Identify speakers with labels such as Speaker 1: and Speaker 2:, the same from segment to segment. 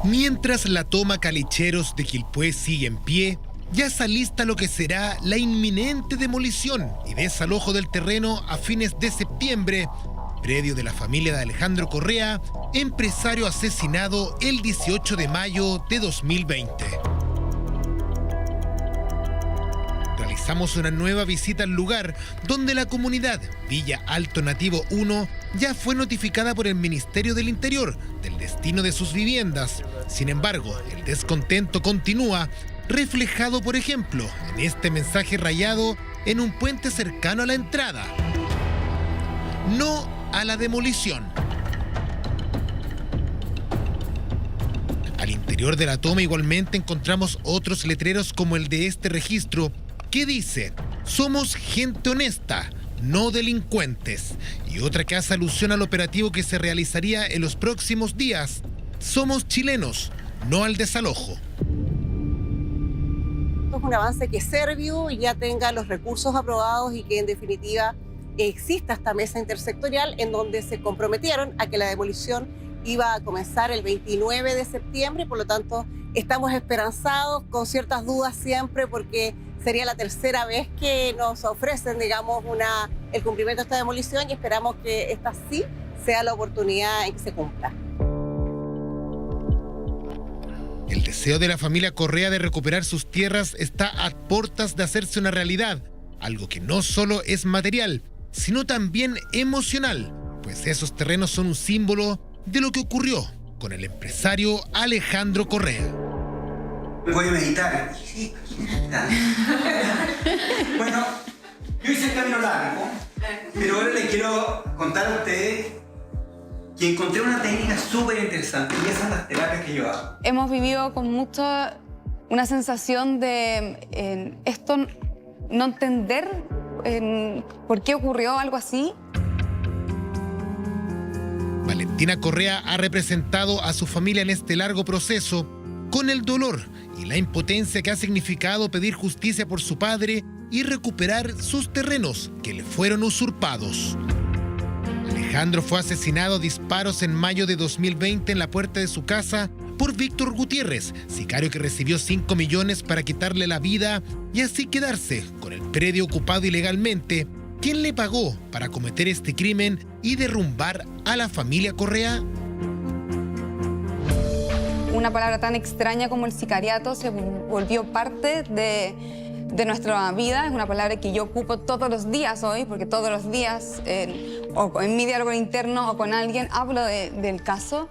Speaker 1: Mientras la toma Calicheros de Quilpué sigue en pie, ya está lista lo que será la inminente demolición y desalojo del terreno a fines de septiembre, predio de la familia de Alejandro Correa, empresario asesinado el 18 de mayo de 2020. Realizamos una nueva visita al lugar donde la comunidad Villa Alto Nativo 1 ya fue notificada por el Ministerio del Interior del destino de sus viviendas. Sin embargo, el descontento continúa, reflejado, por ejemplo, en este mensaje rayado en un puente cercano a la entrada. No a la demolición. Al interior de la toma igualmente encontramos otros letreros como el de este registro, que dice: somos gente honesta, no delincuentes. Y otra que hace alusión al operativo que se realizaría en los próximos días: somos chilenos, no al desalojo.
Speaker 2: Es un avance que Serviu ya tenga los recursos aprobados y que en definitiva exista esta mesa intersectorial en donde se comprometieron a que la demolición iba a comenzar el 29 de septiembre y por lo tanto estamos esperanzados, con ciertas dudas siempre, porque sería la tercera vez que nos ofrecen, digamos, el cumplimiento de esta demolición y esperamos que esta sí sea la oportunidad en que se cumpla.
Speaker 1: El deseo de la familia Correa de recuperar sus tierras está a puertas de hacerse una realidad, algo que no solo es material, sino también emocional, pues esos terrenos son un símbolo de lo que ocurrió con el empresario Alejandro Correa.
Speaker 3: Voy a meditar. Bueno, yo hice el camino largo, pero ahora les quiero contar a ustedes que encontré una técnica súper interesante y esas son las terapias que yo hago.
Speaker 4: Hemos vivido con mucho una sensación de esto no entender por qué ocurrió algo así.
Speaker 1: Valentina Correa ha representado a su familia en este largo proceso con el dolor y la impotencia que ha significado pedir justicia por su padre y recuperar sus terrenos que le fueron usurpados. Alejandro fue asesinado a disparos en mayo de 2020 en la puerta de su casa por Víctor Gutiérrez, sicario que recibió 5 millones para quitarle la vida y así quedarse con el predio ocupado ilegalmente. ¿Quién le pagó para cometer este crimen y derrumbar a la familia Correa?
Speaker 4: Una palabra tan extraña como el sicariato se volvió parte de nuestra vida. Es una palabra que yo ocupo todos los días hoy, porque todos los días, o en mi diálogo interno o con alguien, hablo del caso.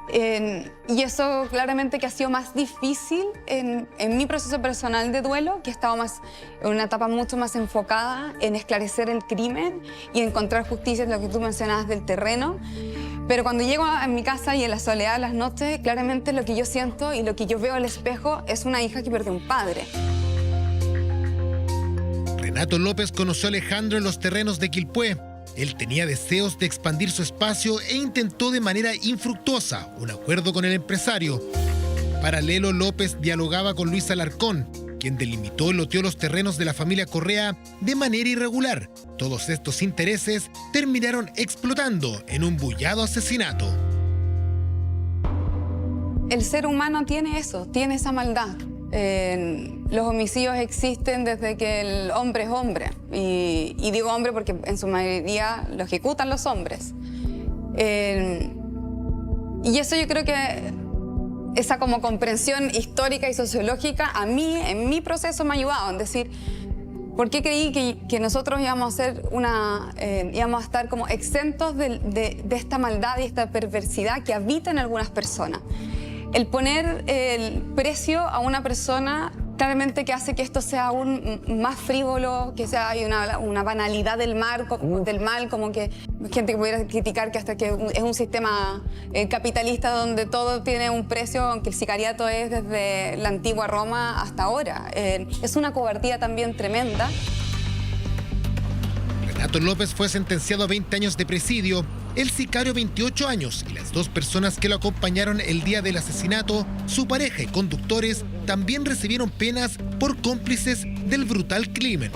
Speaker 4: Y eso claramente que ha sido más difícil en mi proceso personal de duelo, que he estado en una etapa mucho más enfocada en esclarecer el crimen y encontrar justicia, en lo que tú mencionabas del terreno. Pero cuando llego a mi casa y en la soledad de las noches, claramente lo que yo siento y lo que yo veo al espejo es una hija que perdió un padre.
Speaker 1: Renato López conoció a Alejandro en los terrenos de Quilpué. Él tenía deseos de expandir su espacio e intentó de manera infructuosa un acuerdo con el empresario. Paralelo, López dialogaba con Luis Alarcón, quien delimitó y loteó los terrenos de la familia Correa de manera irregular. Todos estos intereses terminaron explotando en un bullado asesinato.
Speaker 4: El ser humano tiene eso, tiene esa maldad. Los homicidios existen desde que el hombre es hombre. Y digo hombre porque en su mayoría lo ejecutan los hombres. Y eso yo creo que esa como comprensión histórica y sociológica a mí, en mi proceso, me ha ayudado. Es decir, ¿por qué creí que nosotros íbamos a estar como exentos de esta maldad y esta perversidad que habita en algunas personas? El poner el precio a una persona claramente que hace que esto sea aún más frívolo, que sea hay una banalidad del mal, como que gente que pudiera criticar que hasta que es un sistema capitalista donde todo tiene un precio, aunque el sicariato es desde la antigua Roma hasta ahora. Es una cobardía también tremenda.
Speaker 1: Renato López fue sentenciado a 20 años de presidio, el sicario 28 años y las 2 personas que lo acompañaron el día del asesinato, su pareja y conductores, también recibieron penas por cómplices del brutal crimen.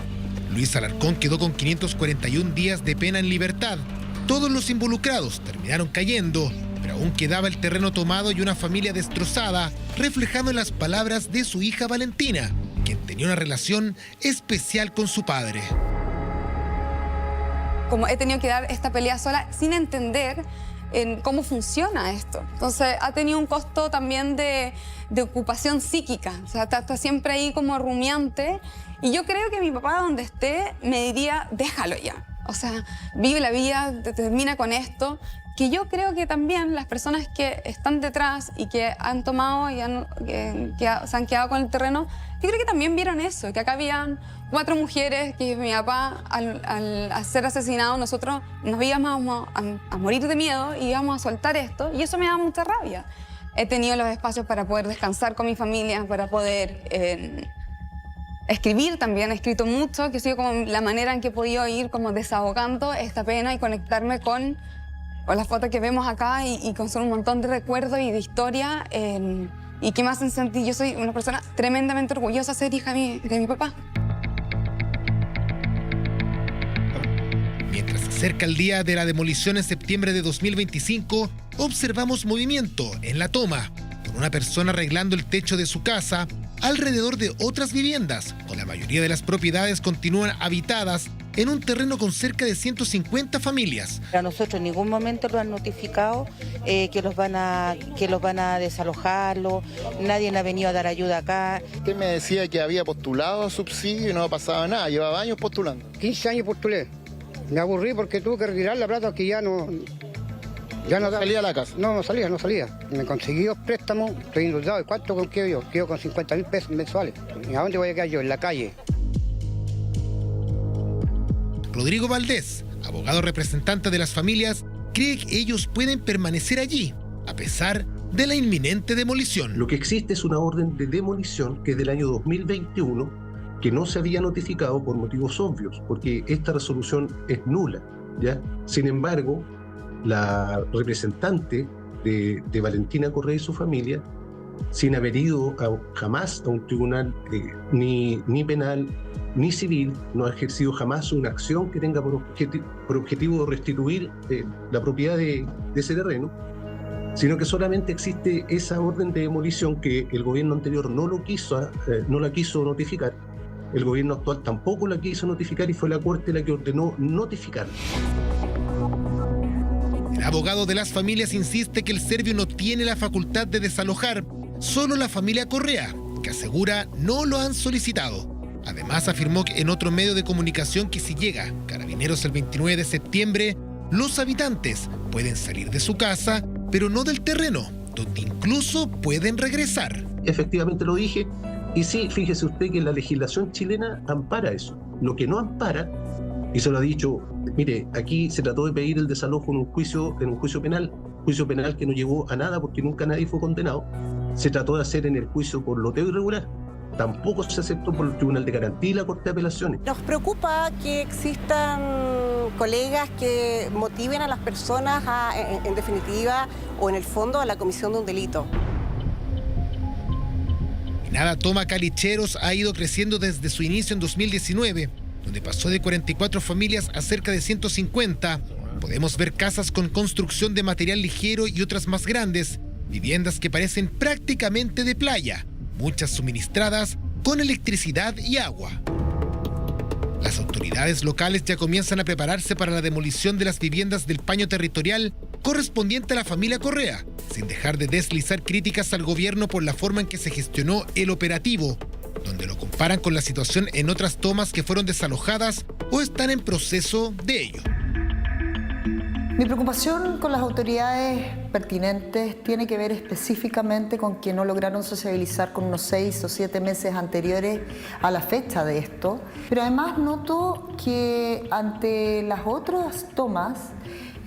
Speaker 1: Luis Alarcón quedó con 541 días de pena en libertad. Todos los involucrados terminaron cayendo pero aún quedaba el terreno tomado y una familia destrozada, reflejando en las palabras de su hija Valentina, quien tenía una relación especial con su padre.
Speaker 4: Como he tenido que dar esta pelea sola sin entender cómo funciona esto. Entonces ha tenido un costo también de ocupación psíquica. O sea, está siempre ahí como rumiante. Y yo creo que mi papá, donde esté, me diría, déjalo ya. O sea, vive la vida, termina con esto. Que yo creo que también las personas que están detrás y que han tomado y se han quedado con el terreno, yo creo que también vieron eso, que acá habían 4 mujeres, que mi papá, al ser asesinado, nosotros nos íbamos a morir de miedo y íbamos a soltar esto, y eso me da mucha rabia. He tenido los espacios para poder descansar con mi familia, para poder escribir también. He escrito mucho, que ha sido como la manera en que he podido ir como desahogando esta pena y conectarme con las fotos que vemos acá y con un montón de recuerdos y de historia y que me hacen sentir, yo soy una persona tremendamente orgullosa de ser hija de mi papá.
Speaker 1: Mientras se acerca el día de la demolición en septiembre de 2025, observamos movimiento en la toma, con una persona arreglando el techo de su casa alrededor de otras viviendas, con la mayoría de las propiedades continúan habitadas en un terreno con cerca de 150 familias.
Speaker 5: A nosotros en ningún momento lo han notificado que los van a desalojarlo, nadie ha venido a dar ayuda acá.
Speaker 6: Usted me decía que había postulado subsidio y no pasaba nada, llevaba años postulando.
Speaker 7: 15 años postulé. Me aburrí porque tuve que retirar la plata que ya no
Speaker 6: salía a la casa.
Speaker 7: No salía. Me conseguí 2 préstamos, estoy endeudado. ¿Y cuánto quedo yo? Quedo con 50.000 pesos mensuales. ¿Y a dónde voy a quedar yo? En la calle.
Speaker 1: Rodrigo Valdés, abogado representante de las familias, cree que ellos pueden permanecer allí, a pesar de la inminente demolición.
Speaker 8: Lo que existe es una orden de demolición que es del año 2021, que no se había notificado por motivos obvios, porque esta resolución es nula, ¿ya? Sin embargo, la representante de Valentina Correa y su familia, sin haber ido jamás a un tribunal ni penal ni civil, no ha ejercido jamás una acción que tenga por objetivo restituir la propiedad de ese terreno, sino que solamente existe esa orden de demolición que el gobierno anterior no la quiso notificar. El gobierno actual tampoco la quiso notificar y fue la Corte la que ordenó notificarla.
Speaker 1: El abogado de las familias insiste que el serbio no tiene la facultad de desalojar, solo la familia Correa, que asegura no lo han solicitado. Además, afirmó que en otro medio de comunicación que si llega Carabineros el 29 de septiembre, los habitantes pueden salir de su casa, pero no del terreno, donde incluso pueden regresar.
Speaker 8: Efectivamente lo dije, y sí, fíjese usted que la legislación chilena ampara eso. Lo que no ampara, y se lo ha dicho, mire, aquí se trató de pedir el desalojo en un juicio penal que no llegó a nada porque nunca nadie fue condenado. Se trató de hacer en el juicio por loteo irregular. Tampoco se aceptó por el Tribunal de Garantía y la Corte de Apelaciones.
Speaker 2: Nos preocupa que existan colegas que motiven a las personas en definitiva o en el fondo a la comisión de un delito.
Speaker 1: Nada Toma Calicheros ha ido creciendo desde su inicio en 2019, donde pasó de 44 familias a cerca de 150. Podemos ver casas con construcción de material ligero y otras más grandes, viviendas que parecen prácticamente de playa, muchas suministradas con electricidad y agua. Las autoridades locales ya comienzan a prepararse para la demolición de las viviendas del paño territorial correspondiente a la familia Correa, sin dejar de deslizar críticas al gobierno por la forma en que se gestionó el operativo, donde lo comparan con la situación en otras tomas que fueron desalojadas o están en proceso de ello.
Speaker 9: Mi preocupación con las autoridades pertinentes tiene que ver específicamente con que no lograron sociabilizar con unos 6 o 7 meses anteriores a la fecha de esto, pero además noto que ante las otras tomas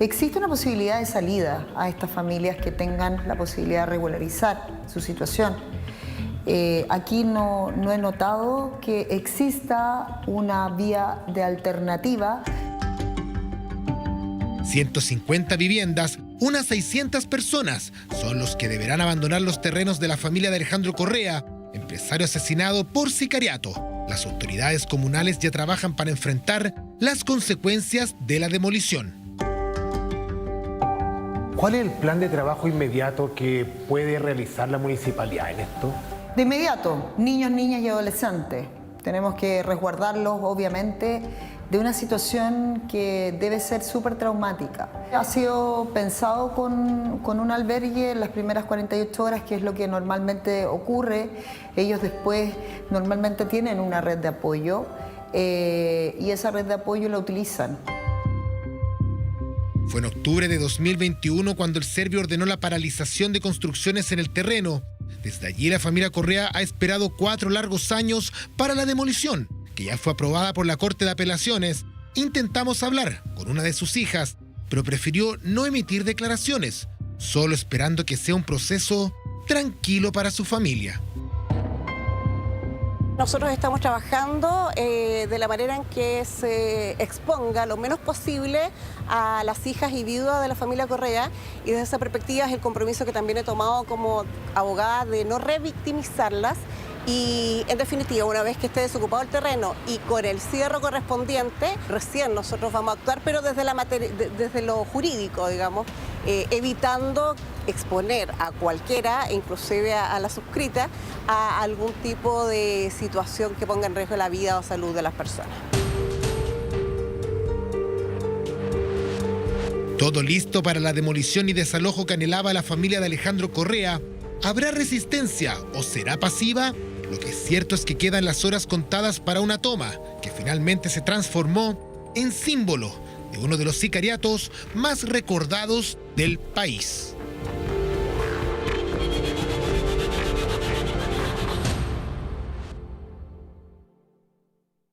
Speaker 9: existe una posibilidad de salida a estas familias que tengan la posibilidad de regularizar su situación. Aquí no he notado que exista una vía de alternativa.
Speaker 1: 150 viviendas, unas 600 personas, son los que deberán abandonar los terrenos de la familia de Alejandro Correa, empresario asesinado por sicariato. Las autoridades comunales ya trabajan para enfrentar las consecuencias de la demolición.
Speaker 10: ¿Cuál es el plan de trabajo inmediato que puede realizar la municipalidad en esto?
Speaker 9: De inmediato, niños, niñas y adolescentes. Tenemos que resguardarlos, obviamente, de una situación que debe ser súper traumática. Ha sido pensado con un albergue en las primeras 48 horas, que es lo que normalmente ocurre. Ellos después normalmente tienen una red de apoyo y esa red de apoyo la utilizan.
Speaker 1: Fue en octubre de 2021 cuando el Servio ordenó la paralización de construcciones en el terreno. Desde allí la familia Correa ha esperado 4 largos años para la demolición, que ya fue aprobada por la Corte de Apelaciones. Intentamos hablar con una de sus hijas, pero prefirió no emitir declaraciones, solo esperando que sea un proceso tranquilo para su familia.
Speaker 2: Nosotros estamos trabajando de la manera en que se exponga lo menos posible a las hijas y viudas de la familia Correa, y desde esa perspectiva es el compromiso que también he tomado como abogada de no revictimizarlas. Y en definitiva, una vez que esté desocupado el terreno y con el cierre correspondiente, recién nosotros vamos a actuar, pero desde lo jurídico, digamos, evitando exponer a cualquiera, inclusive a la suscrita, a algún tipo de situación que ponga en riesgo la vida o salud de las personas.
Speaker 1: Todo listo para la demolición y desalojo que anhelaba la familia de Alejandro Correa. ¿Habrá resistencia o será pasiva? Lo que es cierto es que quedan las horas contadas para una toma que finalmente se transformó en símbolo de uno de los sicariatos más recordados del país.